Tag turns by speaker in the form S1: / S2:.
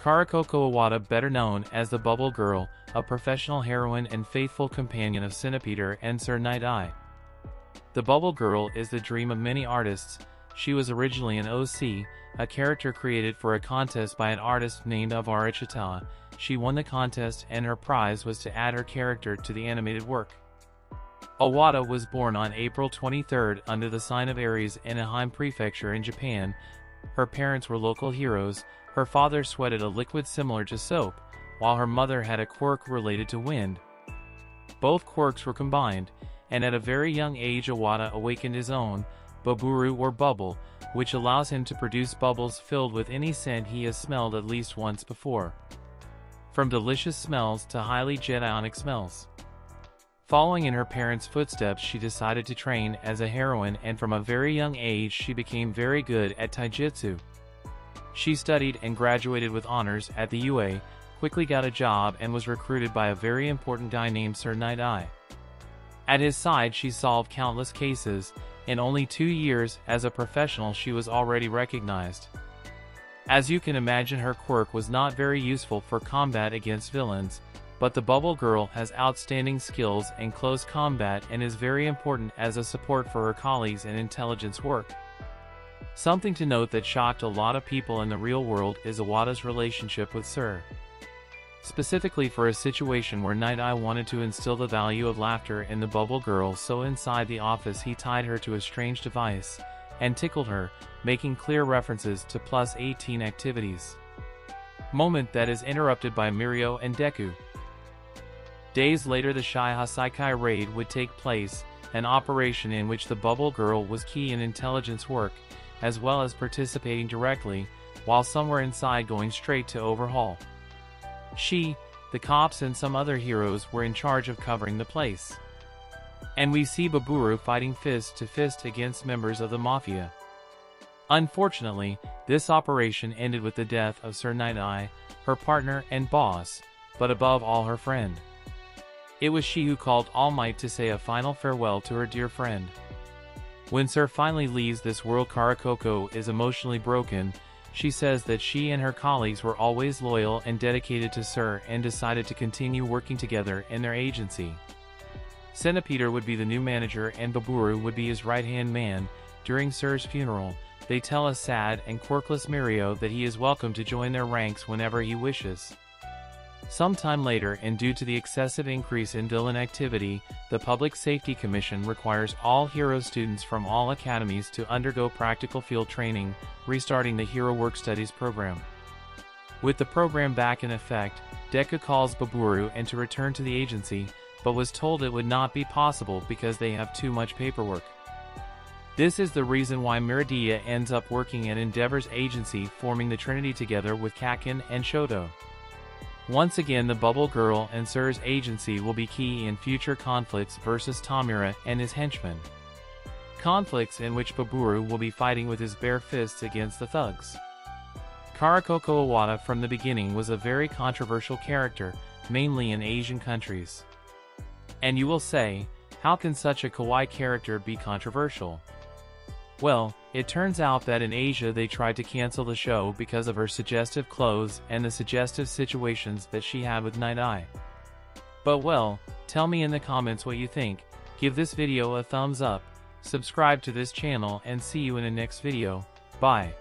S1: Kaoruko Awata, better known as the Bubble Girl, a professional heroine and faithful companion of Sir and Sir Nighteye. The Bubble Girl is the dream of many artists. She was originally an OC, a character created for a contest by an artist named Awata. She won the contest and her prize was to add her character to the animated work. Awata was born on April 23 under the sign of Aries in Ehime Prefecture in Japan. Her parents were local heroes. Her father sweated a liquid similar to soap, while her mother had a quirk related to wind. Both quirks were combined, and at a very young age Awata awakened his own, boku or bubble, which allows him to produce bubbles filled with any scent he has smelled at least once before. From delicious smells to highly Jedi-ionic smells. Following in her parents' footsteps, she decided to train as a heroine, and from a very young age she became very good at taijutsu. She studied and graduated with honors at the UA, quickly got a job and was recruited by a very important guy named Sir Nighteye. At his side she solved countless cases. In only 2 years as a professional she was already recognized. As you can imagine, her quirk was not very useful for combat against villains, but the Bubble Girl has outstanding skills in close combat and is very important as a support for her colleagues in intelligence work. Something to note that shocked a lot of people in the real world is Awata's relationship with Sir. Specifically for a situation where Nighteye wanted to instill the value of laughter in the Bubble Girl, so inside the office he tied her to a strange device and tickled her, making clear references to +18 activities. Moment that is interrupted by Mirio and Deku. Days later the Shihasakai raid would take place, an operation in which the Bubble Girl was key in intelligence work, as well as participating directly, while some were inside going straight to overhaul. She, the cops and some other heroes were in charge of covering the place. And we see Baburu fighting fist to fist against members of the Mafia. Unfortunately, this operation ended with the death of Sir Nighteye, her partner and boss, but above all her friend. It was she who called All Might to say a final farewell to her dear friend. When Sir finally leaves this world, Kaoruko is emotionally broken. She says that she and her colleagues were always loyal and dedicated to Sir and decided to continue working together in their agency. Sir would be the new manager and Baburu would be his right-hand man. During Sir's funeral, they tell a sad and quirkless Mirio that he is welcome to join their ranks whenever he wishes. Sometime later, and due to the excessive increase in villain activity, the Public Safety Commission requires all hero students from all academies to undergo practical field training, restarting the Hero Work Studies program. With the program back in effect, Deku calls Baburu and to return to the agency, but was told it would not be possible because they have too much paperwork. This is the reason why Miridia ends up working at Endeavor's agency, forming the Trinity together with Kaken and Shoto. Once again, the Bubble Girl and Sir's agency will be key in future conflicts versus Tamura and his henchmen. Conflicts in which Baburu will be fighting with his bare fists against the thugs. Kaoruko Awata from the beginning was a very controversial character, mainly in Asian countries. And you will say, how can such a kawaii character be controversial? Well, it turns out that in Asia they tried to cancel the show because of her suggestive clothes and the suggestive situations that she had with Nighteye. But well, tell me in the comments what you think, give this video a thumbs up, subscribe to this channel and see you in the next video, bye.